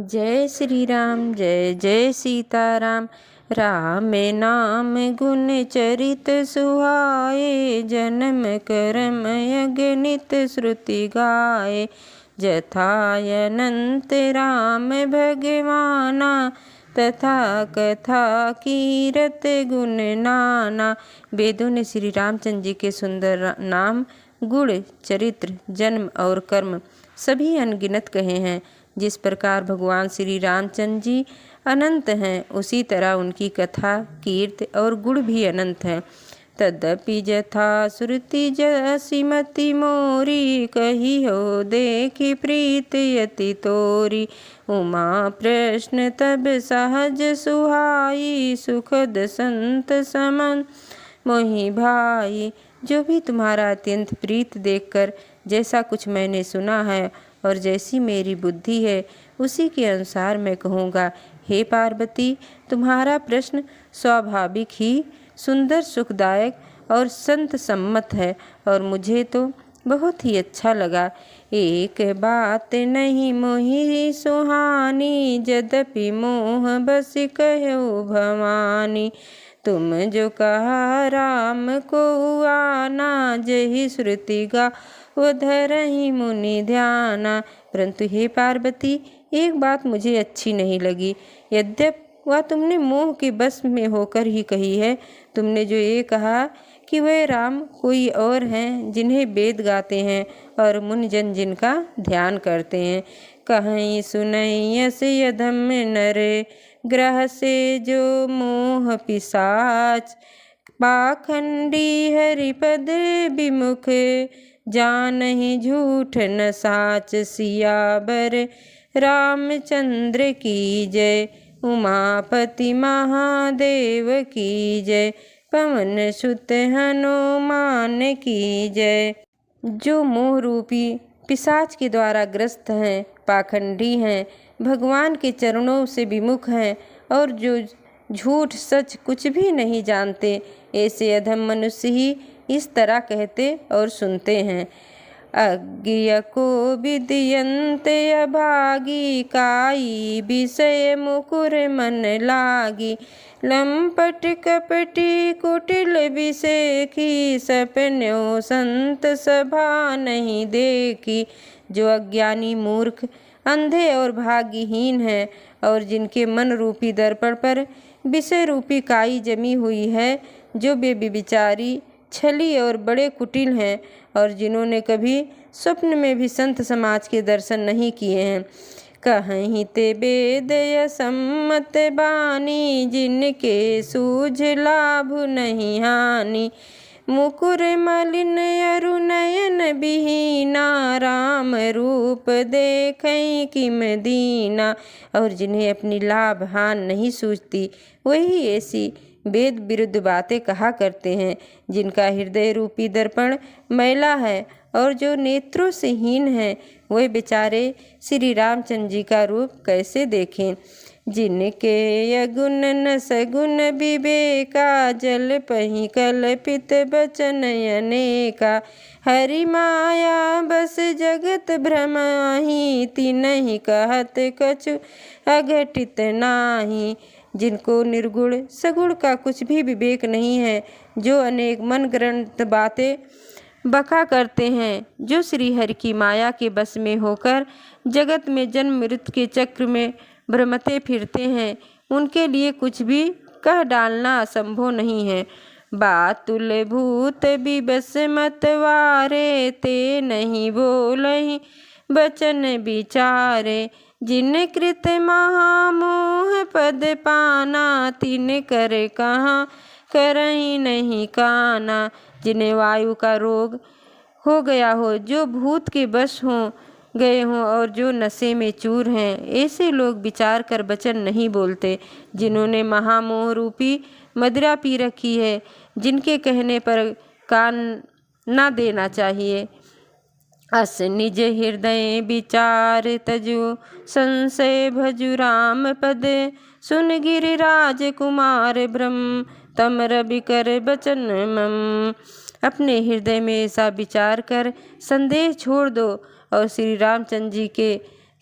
जय श्री राम जय जय सीताराम। राम नाम गुण चरित सुहाए, जन्म कर्म अगणित श्रुति गाए। जथायनंत राम भगवाना, तथा कथा कीरत गुण नाना। वेदों ने श्री रामचंद्र जी के सुंदर नाम, गुण, चरित्र, जन्म और कर्म सभी अनगिनत कहे हैं। जिस प्रकार भगवान श्री रामचंद्र जी अनंत हैं, उसी तरह उनकी कथा, कीर्ति और गुण भी अनंत हैं। तदपि जथा श्रुति जसिमति मोरी, कही हो देखी प्रीत यति तोरी। उमा प्रश्न तब सहज सुहाई, सुखद संत समन मोहि भाई। जो भी तुम्हारा अत्यंत प्रीत देखकर जैसा कुछ मैंने सुना है और जैसी मेरी बुद्धि है, उसी के अनुसार मैं कहूँगा। हे पार्वती, तुम्हारा प्रश्न स्वाभाविक ही सुंदर, सुखदायक और संत सम्मत है और मुझे तो बहुत ही अच्छा लगा। एक बात नहीं मोहि सुहानी, यद्यपि मोह बस कहो भवानी। तुम जो कहा राम को आना, जही श्रुति गा वो धरहि मुनि ध्याना। परंतु हे पार्वती, एक बात मुझे अच्छी नहीं लगी। यद्यपि वह तुमने मोह के बस में होकर ही कही है। तुमने जो ये कहा कि वे राम कोई और हैं, जिन्हें वेद गाते हैं और मुनिजन जिनका ध्यान करते हैं। कहीं सुनई यस यधम नरे, ग्रह से जो मोह पिशाच। पाखंडी हरिपद विमुख, जानहि झूठ न साच। सियावर रामचंद्र की जय, उमापति महादेव की जय। पवन सुत हनुमान की जय। जो मोह रूपी पिशाच के द्वारा ग्रस्त हैं, पाखंडी हैं, भगवान के चरणों से विमुख हैं और जो झूठ सच कुछ भी नहीं जानते, ऐसे अधम मनुष्य ही इस तरह कहते और सुनते हैं। अज्ञ को विद्यन्त अभागी, काई विषय मुकुर मन लागी। लंपट कपटी कुटिल विषेखी, सपन्यों संत सभा नहीं देखी। जो अज्ञानी, मूर्ख, अंधे और भाग्यहीन हैं और जिनके मन रूपी दर्पण पर विषय रूपी काई जमी हुई है, जो बेविचारी, छली और बड़े कुटिल हैं और जिन्होंने कभी स्वप्न में भी संत समाज के दर्शन नहीं किए हैं। कहीं ते वेद सम्मत बानी, जिनके सूझ लाभ नहीं हानि। मुकुर मलिन अरु नयन विहीना, राम रूप देखई किम दीना। और जिन्हें अपनी लाभ हान नहीं सूझती, वही ऐसी वेद विरुद्ध बातें कहा करते हैं। जिनका हृदय रूपी दर्पण मैला है और जो नेत्रों से हीन है, वे बेचारे श्री रामचंद्र जी का रूप कैसे देखें। जिनके अगुण न सगुण विवेका, जल पही कल्पित बचन अनेका। हरि माया बस जगत भ्रमाही, तिनहि कहत कछु अघटित नाही। जिनको निर्गुण सगुण का कुछ भी विवेक नहीं है, जो अनेक मन ग्रंथ बातें बका करते हैं, जो श्री हरि की माया के बस में होकर जगत में जन्म मृत्यु के चक्र में भ्रमते फिरते हैं, उनके लिए कुछ भी कह डालना असंभव नहीं है। बातुल भूत विबस मतवारे, ते नहीं बोलहि बचन विचारे। जिन कृत महामोह पद पाना, तिन कर कहाँ करही नहीं काना। जिन्हें वायु का रोग हो गया हो, जो भूत के वश हो गए हों और जो नशे में चूर हैं, ऐसे लोग विचार कर वचन नहीं बोलते। जिन्होंने महामोह रूपी मदिरा पी रखी है, जिनके कहने पर कान न देना चाहिए। अस निज हृदय विचार तजु, संशय भजु राम पद। सुन गिरिराज कुमार ब्रह्म, तम रवि कर बचन मम। अपने हृदय में ऐसा विचार कर संदेह छोड़ दो और श्री रामचंद्र जी के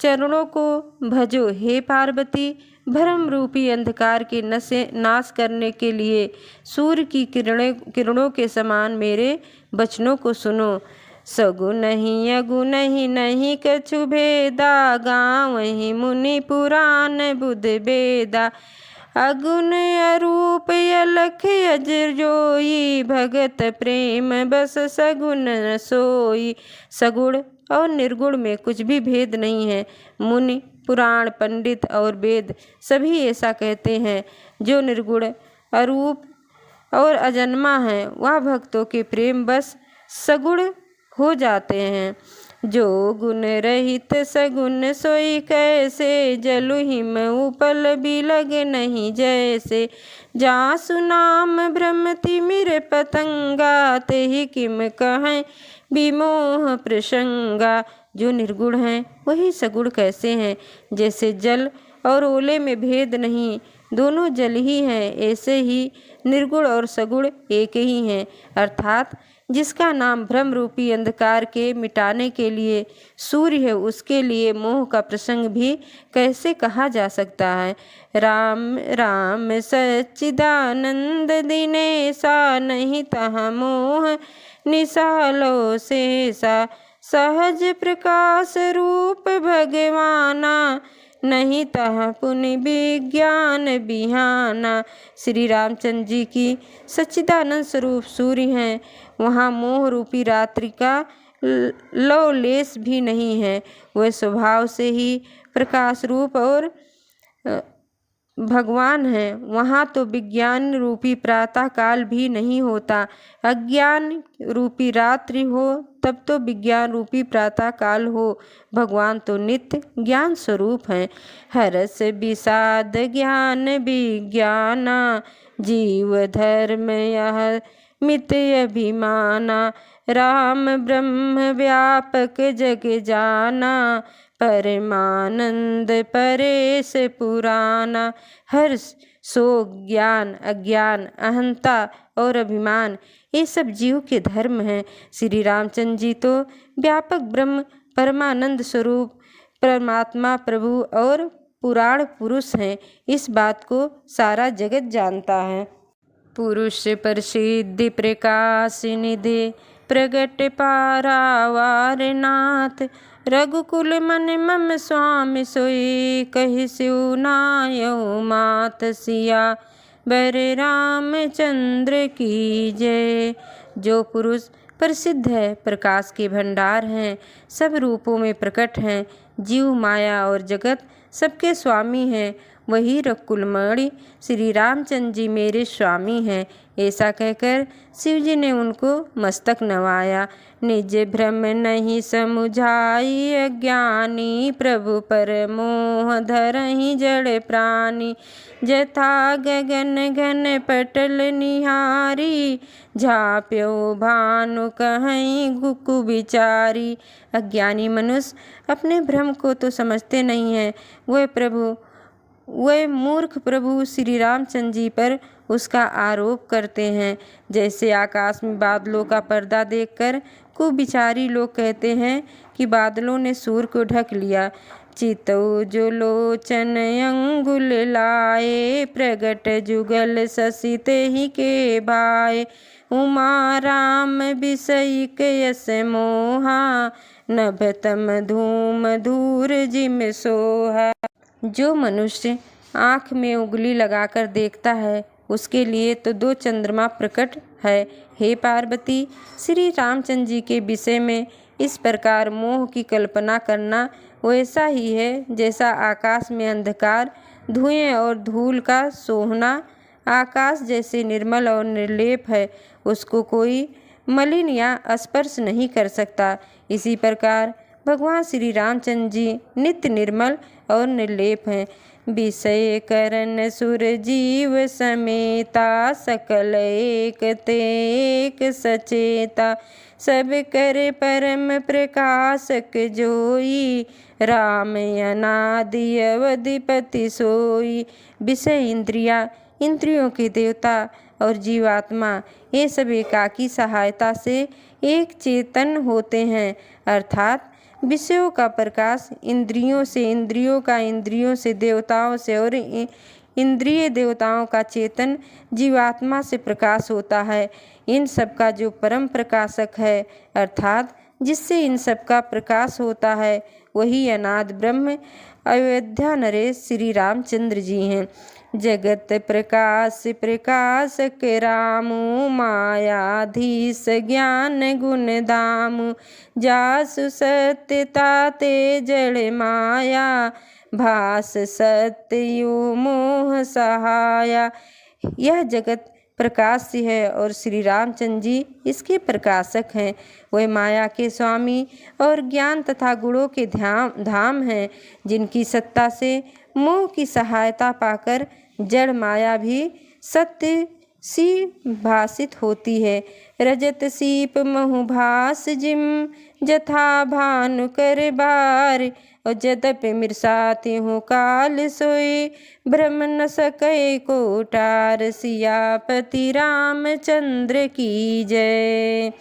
चरणों को भजो हे पार्वती। भ्रम रूपी अंधकार के नाश करने के लिए सूर्य की किरणों के समान मेरे वचनों को सुनो। सगुन ही अगुन ही नहीं कछु भेदा, गावहि मुनि पुराण बुध बेदा। अगुन अरूप अलख अजर जोई, भगत प्रेम बस सगुन न सोई। सगुण और निर्गुण में कुछ भी भेद नहीं है। मुनि, पुराण, पंडित और वेद सभी ऐसा कहते हैं। जो निर्गुण, अरूप और अजन्मा है वह भक्तों के प्रेम बस सगुण हो जाते हैं। जो गुण रहित सगुण सोई कैसे, जलु हिम उपल बिलग नहीं जैसे। जासु नाम भ्रम तिमिर पतंगा, तेहि किम कहें विमोह प्रसंगा। जो निर्गुण हैं वही सगुण कैसे हैं। जैसे जल और ओले में भेद नहीं, दोनों जल ही हैं, ऐसे ही निर्गुण और सगुण एक ही हैं। अर्थात जिसका नाम भ्रम रूपी अंधकार के मिटाने के लिए सूर्य है, उसके लिए मोह का प्रसंग भी कैसे कहा जा सकता है। राम राम सच्चिदानंद दिनेसा, नहीं तह मोह निसालो शेषा। सहज प्रकाश रूप भगवाना, नहीं तह पुनि विज्ञान बिहाना। श्री रामचंद्र जी की सच्चिदानंद स्वरूप सूर्य हैं, वहाँ मोह रूपी रात्रि का लवलेश भी नहीं है। वह स्वभाव से ही प्रकाश रूप और भगवान है। वहाँ तो विज्ञान रूपी प्रातः काल भी नहीं होता। अज्ञान रूपी रात्रि हो तब तो विज्ञान रूपी प्रातः काल हो। भगवान तो नित्य ज्ञान स्वरूप हैं। हरस विषाद ज्ञान विज्ञाना, जीव धर्म यह मित अभिमाना। राम ब्रह्म व्यापक जग जाना, परमानंद परेश पुराना। हर्ष, शोक, ज्ञान, अज्ञान, अहंता और अभिमान ये सब जीव के धर्म हैं। श्री रामचंद्र जी तो व्यापक ब्रह्म, परमानंद स्वरूप, परमात्मा, प्रभु और पुराण पुरुष हैं। इस बात को सारा जगत जानता है। पुरुष प्रसिद्धि प्रकाश निधि, प्रगट पारावार नाथ। रघुकुल मन मम स्वामी सोई, कहि सिउ नायउ मात सिया। बर रामचंद्र की जय। जो पुरुष प्रसिद्ध है, प्रकाश के भंडार हैं, सब रूपों में प्रकट हैं, जीव, माया और जगत सबके स्वामी हैं, वही रघुकुलमणि श्री रामचंद्र जी मेरे स्वामी हैं। ऐसा कहकर शिव जी ने उनको मस्तक नवाया। निज भ्रम नहीं समुझाई, अज्ञानी प्रभु पर मोह धरहि जड़ प्राणी। जथा गगन घन पटल निहारी, झाप्यो भानु कहीं गुकु विचारी। अज्ञानी मनुष्य अपने भ्रम को तो समझते नहीं है। वह मूर्ख प्रभु श्री रामचंद्र जी पर उसका आरोप करते हैं। जैसे आकाश में बादलों का पर्दा देखकर कुविचारी लोग कहते हैं कि बादलों ने सूर्य को ढक लिया। चितौ जो लोचन अंगुल लाए, प्रगट जुगल शशि तेहि के भाए। उमा राम विषयिक यस मोहा, नभतम धूम धूर जिम सोहा। जो मनुष्य आँख में उंगली लगाकर देखता है, उसके लिए तो दो चंद्रमा प्रकट है। हे पार्वती, श्री रामचंद्र जी के विषय में इस प्रकार मोह की कल्पना करना वैसा ही है जैसा आकाश में अंधकार, धुएं और धूल का सोहना। आकाश जैसे निर्मल और निर्लेप है, उसको कोई मलिन या स्पर्श नहीं कर सकता। इसी प्रकार भगवान श्री रामचंद्र जी नित्य निर्मल और निर्लेप हैं। विषय करण सुर जीव समेता, सकल एक ते एक सचेता। सब कर परम प्रकाशक जोई, राम अनादि अवधिपति सोई। विषय इंद्रियों के देवता और जीवात्मा ये सब एकाकी सहायता से एक चेतन होते हैं, अर्थात विषयों का प्रकाश इंद्रियों से, इंद्रियों का इंद्रियों से, देवताओं से और इंद्रिय देवताओं का चेतन जीवात्मा से प्रकाश होता है। इन सब का जो परम प्रकाशक है अर्थात जिससे इन सब का प्रकाश होता है वही अनाद ब्रह्म अयोध्या नरेश श्री रामचंद्र जी हैं। जगत प्रकाश प्रकाशक रामु मायाधीश ज्ञान गुण दामु जासु सत्यता ते जड़ माया भास सत्यु मोह सहाया। यह जगत प्रकाश से है और श्री रामचंद्र जी इसके प्रकाशक हैं। वह माया के स्वामी और ज्ञान तथा गुणों के धाम हैं, जिनकी सत्ता से मोह की सहायता पाकर जड़ माया भी सत्य सी भासित होती है। रजत सीप महु भास जिम जथा भानु कर बार और जदपि मिर्साती हूँ काल सोई ब्रह्म न सके कोटार। सियापति रामचंद्र की जय।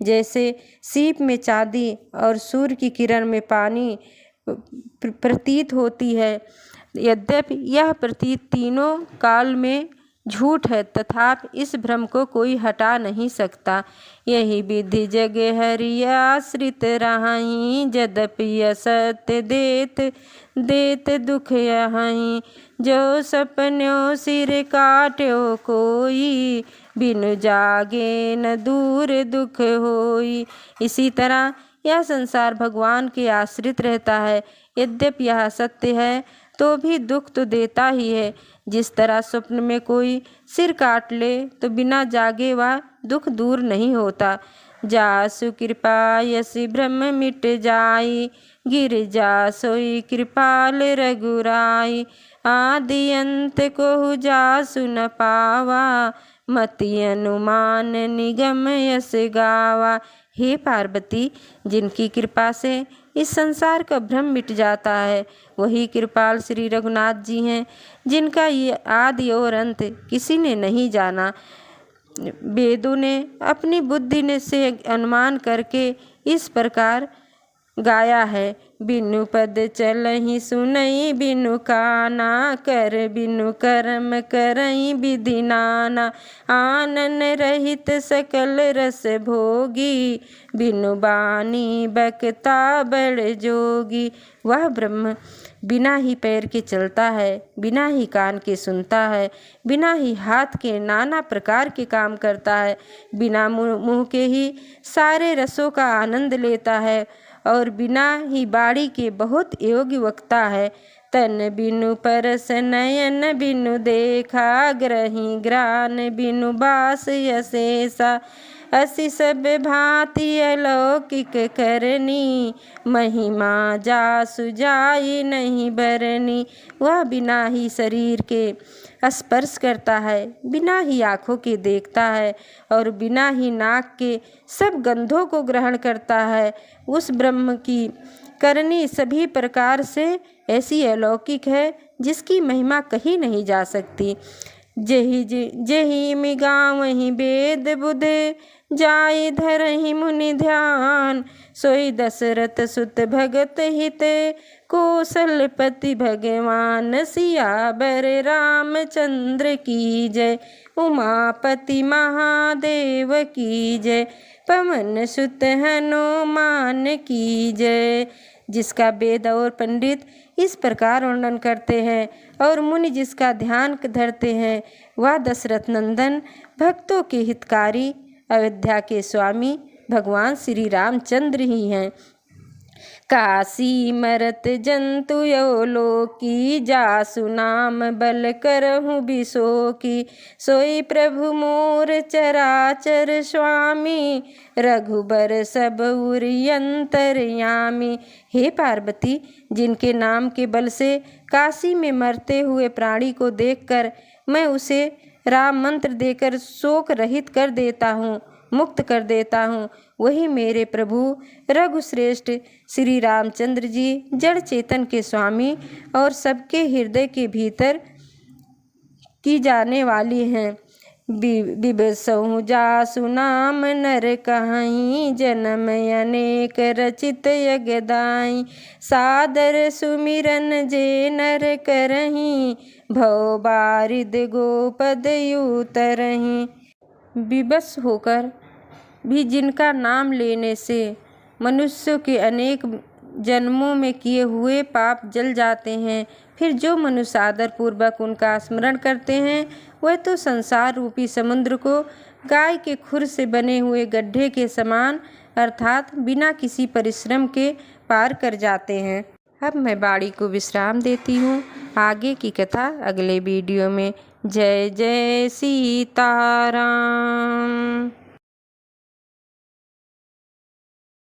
जैसे सीप में चांदी और सूर्य की किरण में पानी प्रतीत होती है, यद्यपि यह प्रतीत तीनों काल में झूठ है, तथापि इस भ्रम को कोई हटा नहीं सकता। यही विधि जग हरियाश्रित रहाई जदपि असत्य देत दुख यहाई। जो सपन्यों सिर काट्यो कोई बिनु जागे न दूर दुख होई। इसी तरह यह संसार भगवान के आश्रित रहता है, यद्यपि यह सत्य है तो भी दुख तो देता ही है। जिस तरह स्वप्न में कोई सिर काट ले तो बिना जागे वह दुख दूर नहीं होता। जासु कृपा यसी ब्रह्म मिट जाई गिर जा सोई कृपाल रघुराई। आदि अंत को जासु न पावा मति अनुमान निगम यस गावा। हे पार्वती, जिनकी कृपा से इस संसार का भ्रम मिट जाता है वही कृपाल श्री रघुनाथ जी हैं, जिनका ये आदि और अंत किसी ने नहीं जाना। वेदों ने अपनी बुद्धि से अनुमान करके इस प्रकार गाया है। बिनु पद चलहि सुनई बिनु काना कर बिनु कर्म करई विधि नाना। आनन रहित सकल रस भोगी बिनु बानी बकता बड़ जोगी। वह ब्रह्म बिना ही पैर के चलता है, बिना ही कान के सुनता है, बिना ही हाथ के नाना प्रकार के काम करता है, बिना मुँह के ही सारे रसों का आनंद लेता है और बिना ही बाड़ी के बहुत योग्य वक्ता है। तन बिनु परस नयन बिनु देखा ग्रही ग्रान बिनु बास यशेषा। असी सब भांति अलौकिक करनी महिमा जासु जाई नहीं बरनी। वह बिना ही शरीर के स्पर्श करता है, बिना ही आँखों के देखता है और बिना ही नाक के सब गंधों को ग्रहण करता है। उस ब्रह्म की करनी सभी प्रकार से ऐसी अलौकिक है जिसकी महिमा कहीं नहीं जा सकती। जेहि मिगा वही वेद बुधे जाय धरहि मुनि ध्यान। सोई दशरथ सुत भगत हिते कौशलपति भगवान। सियावर रामचंद्र की जय उमापति महादेव की जय पवन सुत हनुमान की जय। जिसका वेद और पंडित इस प्रकार वर्णन करते हैं और मुनि जिसका ध्यान धरते हैं वह दशरथ नंदन भक्तों के हितकारी अयोध्या के स्वामी भगवान श्री रामचंद्र ही हैं। काशी मरत जंतु यो लोकी जासु नाम बल करहु बिसोकी। सोई प्रभु मोर चराचर स्वामी रघुबर सब उरि अंतर्यामी। हे पार्वती, जिनके नाम के बल से काशी में मरते हुए प्राणी को देखकर मैं उसे राम मंत्र देकर शोक रहित कर देता हूँ, मुक्त कर देता हूँ, वही मेरे प्रभु रघुश्रेष्ठ श्री रामचंद्र जी जड़ चेतन के स्वामी और सबके हृदय के भीतर की जाने वाली हैं। बिबसहु जासु नाम नर कहहीं, जन्म अनेक रचित यगदाई। सादर सुमिरन जे नर करहीं, भव बारिद गोपद यूतरहीं। विवश होकर भी जिनका नाम लेने से मनुष्यों के अनेक जन्मों में किए हुए पाप जल जाते हैं, फिर जो मनुष्य आदर पूर्वक उनका स्मरण करते हैं वह तो संसार रूपी समुद्र को गाय के खुर से बने हुए गड्ढे के समान अर्थात बिना किसी परिश्रम के पार कर जाते हैं। अब मैं बाड़ी को विश्राम देती हूँ। आगे की कथा अगले वीडियो में। जय जय सीताराम।